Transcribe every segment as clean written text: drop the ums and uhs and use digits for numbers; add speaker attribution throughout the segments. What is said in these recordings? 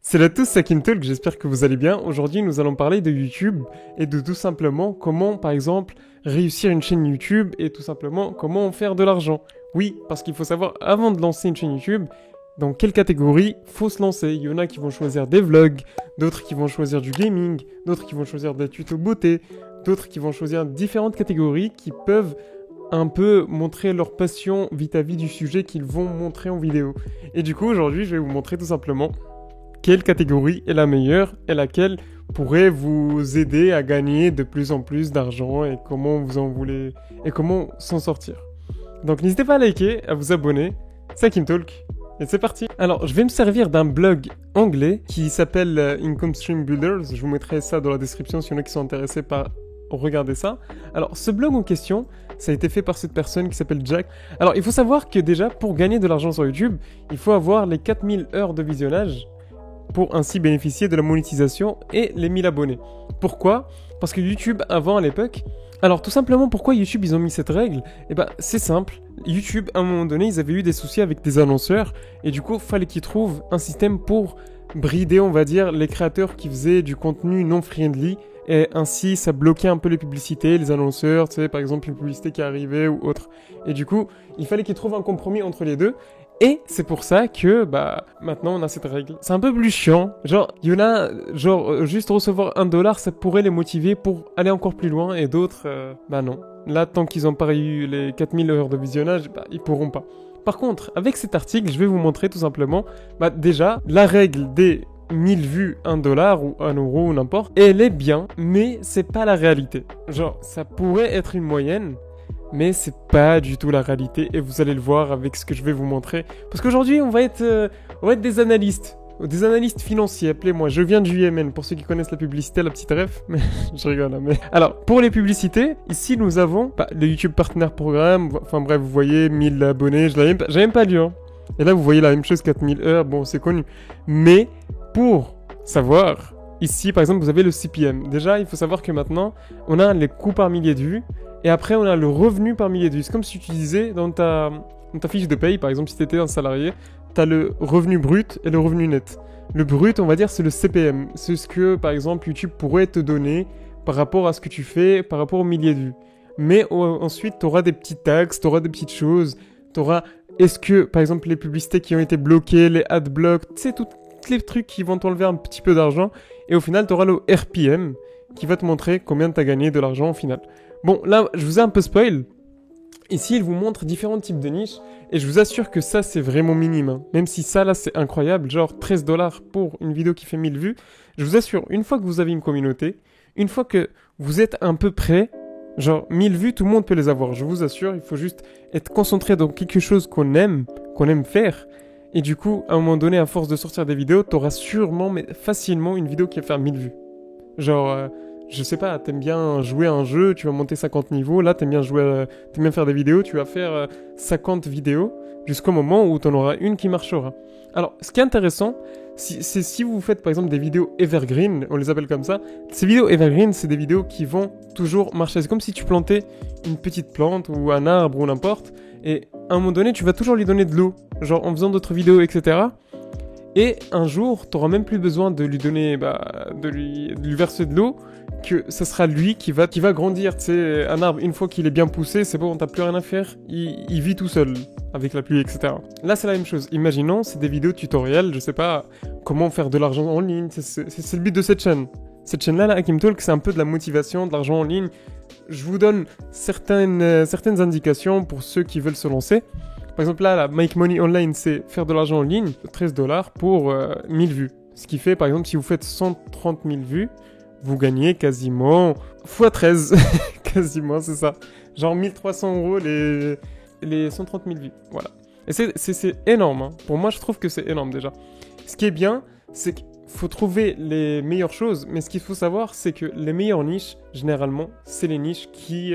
Speaker 1: Salut à tous, c'est Akim Talk, j'espère que vous allez bien. Aujourd'hui, nous allons parler de YouTube et de tout simplement comment, par exemple, réussir une chaîne YouTube et tout simplement comment en faire de l'argent. Oui, parce qu'il faut savoir, avant de lancer une chaîne YouTube, dans quelle catégorie faut se lancer. Il y en a qui vont choisir des vlogs, d'autres qui vont choisir du gaming, d'autres qui vont choisir des tutos beauté, d'autres qui vont choisir différentes catégories qui peuvent un peu montrer leur passion vis-à-vis du sujet qu'ils vont montrer en vidéo. Et du coup, aujourd'hui, je vais vous montrer tout simplement quelle catégorie est la meilleure et laquelle pourrait vous aider à gagner de plus en plus d'argent et comment vous en voulez et comment s'en sortir. Donc n'hésitez pas à liker, à vous abonner, c'est Akim Talk et c'est parti. Alors je vais me servir d'un blog anglais qui s'appelle Income Stream Builders, je vous mettrai ça dans la description s'il y en a qui sont intéressés par regarder ça. Alors ce blog en question, ça a été fait par cette personne qui s'appelle Jack. Alors il faut savoir que déjà pour gagner de l'argent sur YouTube, il faut avoir les 4000 heures de visionnage pour ainsi bénéficier de la monétisation et les 1000 abonnés. Pourquoi ? Parce que YouTube, avant à l'époque... Alors tout simplement, pourquoi YouTube ils ont mis cette règle ? Eh ben c'est simple, YouTube à un moment donné ils avaient eu des soucis avec des annonceurs et du coup il fallait qu'ils trouvent un système pour brider on va dire les créateurs qui faisaient du contenu non friendly et ainsi ça bloquait un peu les publicités, les annonceurs, tu sais par exemple une publicité qui arrivait ou autre. Et du coup il fallait qu'ils trouvent un compromis entre les deux. Et c'est pour ça que, maintenant on a cette règle. C'est un peu plus chiant. Genre, il y en a, juste recevoir $1, ça pourrait les motiver pour aller encore plus loin. Et d'autres, non. Là, tant qu'ils n'ont pas eu les 4000 heures de visionnage, ils pourront pas. Par contre, avec cet article, je vais vous montrer tout simplement, déjà, la règle des 1000 vues, $1 ou €1 ou n'importe, elle est bien, mais c'est pas la réalité. Genre, ça pourrait être une moyenne, mais c'est pas du tout la réalité et vous allez le voir avec ce que je vais vous montrer. Parce qu'aujourd'hui, on va être des analystes financiers, appelez-moi. Je viens du Yémen, pour ceux qui connaissent la publicité, la petite ref, mais je rigole. Hein, mais... Alors, pour les publicités, ici nous avons le YouTube Partner Programme, enfin bref, vous voyez, 1000 abonnés, j'avais même pas lu. Hein. Et là, vous voyez la même chose, 4000 heures, bon, c'est connu. Mais, pour savoir... Ici, par exemple, vous avez le CPM. Déjà, il faut savoir que maintenant, on a les coûts par millier de vues. Et après, on a le revenu par millier de vues. C'est comme si tu disais dans ta fiche de paye, par exemple, si tu étais un salarié, tu as le revenu brut et le revenu net. Le brut, on va dire, c'est le CPM. C'est ce que, par exemple, YouTube pourrait te donner par rapport à ce que tu fais, par rapport au millier de vues. Mais ensuite, tu auras des petites taxes, tu auras des petites choses. Tu auras, est-ce que, par exemple, les publicités qui ont été bloquées, les adblocks, tu sais, tous les trucs qui vont t'enlever un petit peu d'argent. Et au final, tu auras le RPM qui va te montrer combien tu as gagné de l'argent au final. Bon, là, je vous ai un peu spoil. Ici, il vous montre différents types de niches. Et je vous assure que ça, c'est vraiment minime. Hein. Même si ça, là, c'est incroyable. Genre $13 pour une vidéo qui fait 1000 vues. Je vous assure, une fois que vous avez une communauté, une fois que vous êtes un peu prêt, genre 1000 vues, tout le monde peut les avoir. Je vous assure, il faut juste être concentré dans quelque chose qu'on aime faire. Et du coup, à un moment donné, à force de sortir des vidéos, t'auras sûrement, mais facilement, une vidéo qui va faire 1000 vues. Genre, je sais pas, t'aimes bien jouer à un jeu, tu vas monter 50 niveaux, là t'aimes bien faire des vidéos, tu vas faire 50 vidéos, jusqu'au moment où t'en auras une qui marchera. Alors, ce qui est intéressant, c'est si vous faites par exemple des vidéos evergreen, on les appelle comme ça, ces vidéos evergreen, c'est des vidéos qui vont toujours marcher. C'est comme si tu plantais une petite plante ou un arbre ou n'importe, et à un moment donné, tu vas toujours lui donner de l'eau, genre en faisant d'autres vidéos, etc. Et un jour, t'auras même plus besoin de lui donner, de lui verser de l'eau, que ça sera lui qui va grandir. Tu sais, un arbre, une fois qu'il est bien poussé, c'est bon, t'as plus rien à faire, il vit tout seul, avec la pluie, etc. Là, c'est la même chose. Imaginons, c'est des vidéos tutoriels, je sais pas, comment faire de l'argent en ligne, c'est le but de cette chaîne. Cette chaîne-là, Akim Talk, c'est un peu de la motivation, de l'argent en ligne. Je vous donne certaines indications pour ceux qui veulent se lancer. Par exemple, là, Make Money Online, c'est faire de l'argent en ligne, $13 pour 1000 vues. Ce qui fait, par exemple, si vous faites 130 000 vues, vous gagnez quasiment x 13. Quasiment, c'est ça. Genre 1300 € les 130 000 vues. Voilà. Et c'est énorme. Hein. Pour moi, je trouve que c'est énorme déjà. Ce qui est bien, c'est qu'il faut trouver les meilleures choses. Mais ce qu'il faut savoir, c'est que les meilleures niches, généralement, c'est les niches qui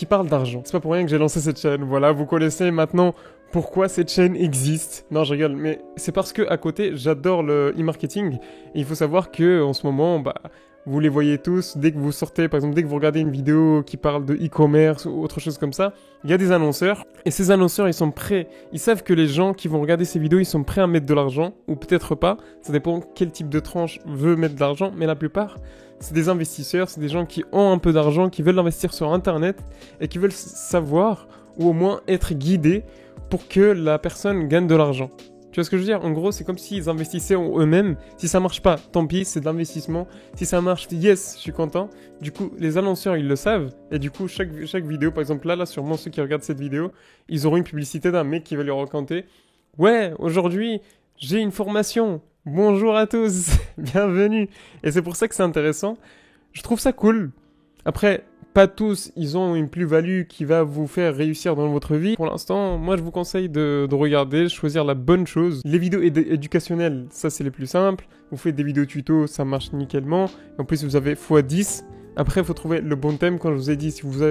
Speaker 1: parlent d'argent. C'est pas pour rien que j'ai lancé cette chaîne. Voilà, vous connaissez maintenant pourquoi cette chaîne existe. Non, je rigole, mais c'est parce que à côté, j'adore le e-marketing. Et il faut savoir que en ce moment, vous les voyez tous, dès que vous sortez, par exemple, dès que vous regardez une vidéo qui parle de e-commerce ou autre chose comme ça, il y a des annonceurs, et ces annonceurs, ils sont prêts, ils savent que les gens qui vont regarder ces vidéos, ils sont prêts à mettre de l'argent, ou peut-être pas, ça dépend quel type de tranche veut mettre de l'argent, mais la plupart, c'est des investisseurs, c'est des gens qui ont un peu d'argent, qui veulent investir sur Internet, et qui veulent savoir, ou au moins être guidés, pour que la personne gagne de l'argent. Tu vois ce que je veux dire? En gros, c'est comme s'ils investissaient en eux-mêmes. Si ça marche pas, tant pis, c'est de l'investissement. Si ça marche, yes, je suis content. Du coup, les annonceurs, ils le savent. Et du coup, chaque vidéo, par exemple, là, sûrement ceux qui regardent cette vidéo, ils auront une publicité d'un mec qui va leur raconter: ouais, aujourd'hui, j'ai une formation. Bonjour à tous, bienvenue. Et c'est pour ça que c'est intéressant. Je trouve ça cool. Après, pas tous, ils ont une plus-value qui va vous faire réussir dans votre vie. Pour l'instant, moi, je vous conseille de regarder, choisir la bonne chose. Les vidéos éducationnelles, ça, c'est les plus simples. Vous faites des vidéos tuto, ça marche nickelement. En plus, vous avez x10. Après, il faut trouver le bon thème. Quand je vous ai dit, si vous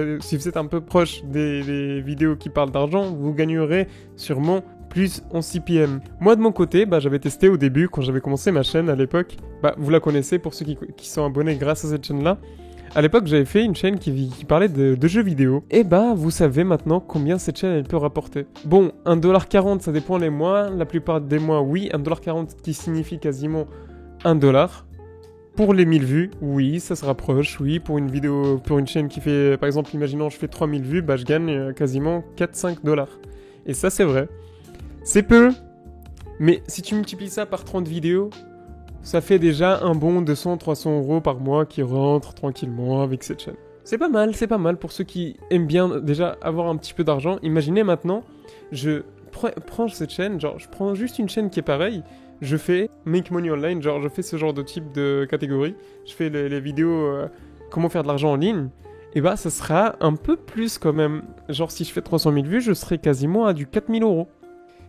Speaker 1: êtes un peu proche des vidéos qui parlent d'argent, vous gagnerez sûrement plus en CPM. Moi, de mon côté, j'avais testé au début, quand j'avais commencé ma chaîne à l'époque. Vous la connaissez pour ceux qui sont abonnés grâce à cette chaîne-là. À l'époque, j'avais fait une chaîne qui parlait de jeux vidéo. Et vous savez maintenant combien cette chaîne elle peut rapporter. Bon, 1,40$, ça dépend les mois. La plupart des mois, oui. 1,40$ qui signifie quasiment 1$. Pour les 1000 vues, oui, ça se rapproche, oui. Pour une vidéo, pour une chaîne qui fait, par exemple, imaginons je fais 3000 vues, je gagne quasiment 4-5$. Et ça, c'est vrai. C'est peu. Mais si tu multiplies ça par 30 vidéos, ça fait déjà un bon 200-300€ par mois qui rentre tranquillement avec cette chaîne. C'est pas mal pour ceux qui aiment bien déjà avoir un petit peu d'argent. Imaginez maintenant, je prends cette chaîne, genre je prends juste une chaîne qui est pareille, je fais Make Money Online, genre je fais ce genre de type de catégorie, je fais les vidéos comment faire de l'argent en ligne, et ça sera un peu plus quand même. Genre si je fais 300 000 vues, je serai quasiment à du 4000€.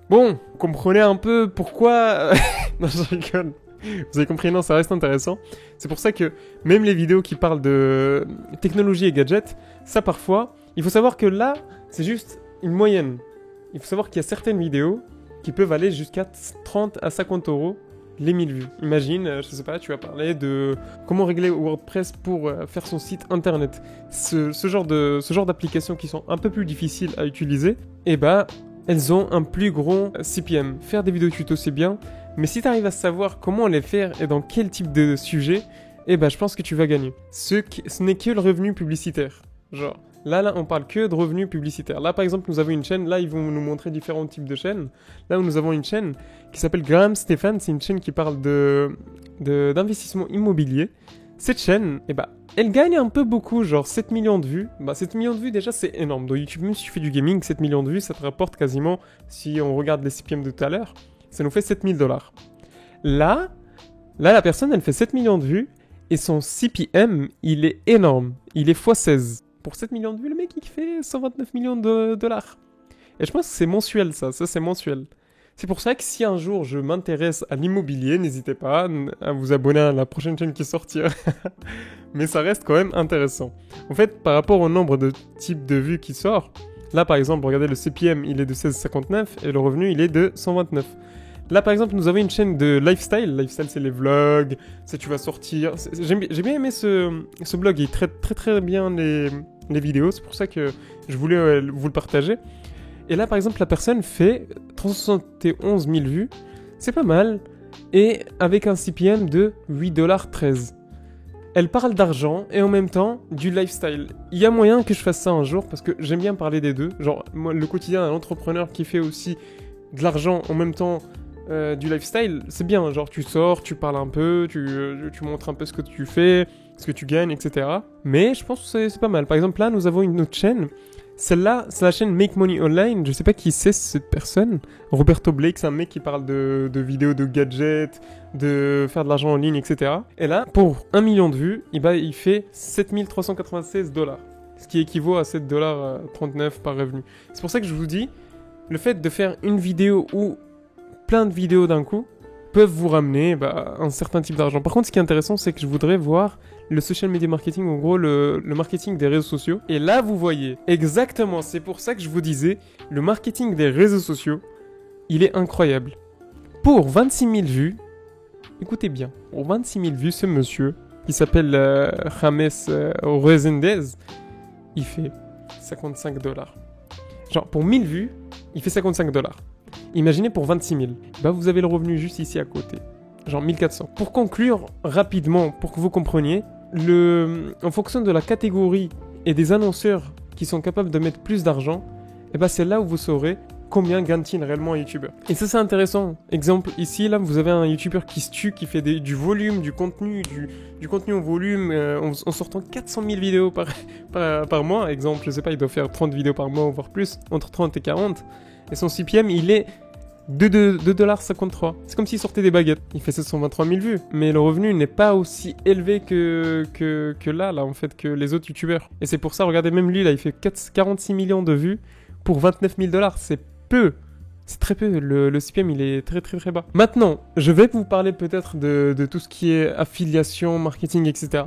Speaker 1: Bon, vous comprenez un peu pourquoi... Non, je rigole. Vous avez compris, non, ça reste intéressant. C'est pour ça que même les vidéos qui parlent de technologie et gadgets, ça parfois, il faut savoir que là, c'est juste une moyenne. Il faut savoir qu'il y a certaines vidéos qui peuvent aller jusqu'à 30 à 50€ les 1000 vues. Imagine, je sais pas, tu vas parler de comment régler WordPress pour faire son site internet. Ce genre d'applications qui sont un peu plus difficiles à utiliser, elles ont un plus gros CPM. Faire des vidéos tuto, c'est bien. Mais si tu arrives à savoir comment les faire et dans quel type de sujet, je pense que tu vas gagner. Ce n'est que le revenu publicitaire. Genre, là, on parle que de revenus publicitaires. Là, par exemple, nous avons une chaîne. Là, ils vont nous montrer différents types de chaînes. Là où nous avons une chaîne qui s'appelle Graham Stephan. C'est une chaîne qui parle d'investissement immobilier. Cette chaîne, elle gagne un peu beaucoup, genre 7 millions de vues. 7 millions de vues, déjà, c'est énorme. Dans YouTube, même si tu fais du gaming, 7 millions de vues, ça te rapporte quasiment, si on regarde les CPM de tout à l'heure, ça nous fait 7000$. Là, la personne, elle fait 7 millions de vues et son CPM, il est énorme. Il est x16. Pour 7 millions de vues, le mec, il fait 129 millions de dollars. Et je pense que c'est mensuel, ça c'est mensuel. C'est pour ça que si un jour je m'intéresse à l'immobilier, n'hésitez pas à vous abonner à la prochaine chaîne qui sortira. Mais ça reste quand même intéressant. En fait, par rapport au nombre de types de vues qui sort, là par exemple, regardez le CPM, il est de 16,59 et le revenu, il est de 129. Là, par exemple, nous avons une chaîne de lifestyle. Lifestyle, c'est les vlogs, c'est tu vas sortir. J'ai bien aimé ce blog, il traite très très bien les vidéos. C'est pour ça que je voulais vous le partager. Et là, par exemple, la personne fait 371 000 vues. C'est pas mal. Et avec un CPM de 8,13$. Elle parle d'argent et en même temps du lifestyle. Il y a moyen que je fasse ça un jour parce que j'aime bien parler des deux. Genre, moi, le quotidien d'un entrepreneur qui fait aussi de l'argent en même temps du lifestyle, c'est bien. Genre, tu sors, tu parles un peu, tu montres un peu ce que tu fais, ce que tu gagnes, etc. Mais je pense que c'est pas mal. Par exemple, là, nous avons une autre chaîne. Celle-là, c'est la chaîne Make Money Online. Je sais pas qui c'est cette personne. Roberto Blake, c'est un mec qui parle de vidéos, de gadgets, de faire de l'argent en ligne, etc. Et là, pour 1 million de vues, il fait 7396$. Ce qui équivaut à 7,39$ par revenu. C'est pour ça que je vous dis, le fait de faire une vidéo ou plein de vidéos d'un coup peuvent vous ramener un certain type d'argent. Par contre, ce qui est intéressant, c'est que je voudrais voir le social media marketing, en gros le marketing des réseaux sociaux. Et là, vous voyez, exactement, c'est pour ça que je vous disais, le marketing des réseaux sociaux, il est incroyable. Pour 26 000 vues, écoutez bien, pour 26 000 vues, ce monsieur, qui s'appelle James Resendez, il fait 55 dollars. Genre, pour 1000 vues, il fait 55 dollars. Imaginez pour 26 000. Bah, vous avez le revenu juste ici à côté. Genre 1400. Pour conclure rapidement, pour que vous compreniez, en fonction de la catégorie et des annonceurs qui sont capables de mettre plus d'argent, et bah, c'est là où vous saurez combien gagne-t-il réellement un youtubeur. Et ça, c'est intéressant. Exemple, ici, là, vous avez un youtubeur qui se tue, qui fait du volume, du contenu en volume, en sortant 400 000 vidéos par mois. Exemple, je sais pas, il doit faire 30 vidéos par mois, voire plus, entre 30 et 40. Et son CPM, il est 2,53$. C'est comme s'il sortait des baguettes. Il fait 723 000 vues. Mais le revenu n'est pas aussi élevé que là, en fait, que les autres youtubeurs. Et c'est pour ça, regardez, même lui, là, il fait 46 millions de vues pour 29 000$. C'est peu. C'est très peu. Le CPM, il est très très très bas. Maintenant, je vais vous parler peut-être de tout ce qui est affiliation, marketing, etc.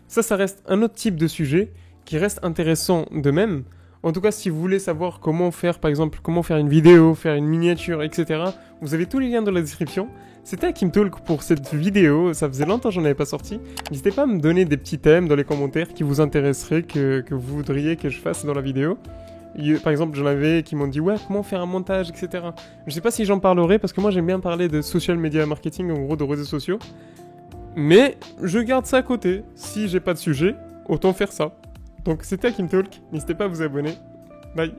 Speaker 1: Ça reste un autre type de sujet qui reste intéressant de même. En tout cas, si vous voulez savoir comment faire, par exemple, comment faire une vidéo, faire une miniature, etc., vous avez tous les liens dans la description. C'était Hakim Talk pour cette vidéo. Ça faisait longtemps que j'en avais pas sorti. N'hésitez pas à me donner des petits thèmes dans les commentaires qui vous intéresseraient, que vous voudriez que je fasse dans la vidéo. Par exemple, j'en avais qui m'ont dit ouais, comment faire un montage, etc. Je sais pas si j'en parlerai parce que moi j'aime bien parler de social media marketing, en gros de réseaux sociaux. Mais je garde ça à côté. Si j'ai pas de sujet, autant faire ça. Donc c'était Hakim Talk. N'hésitez pas à vous abonner. Bye.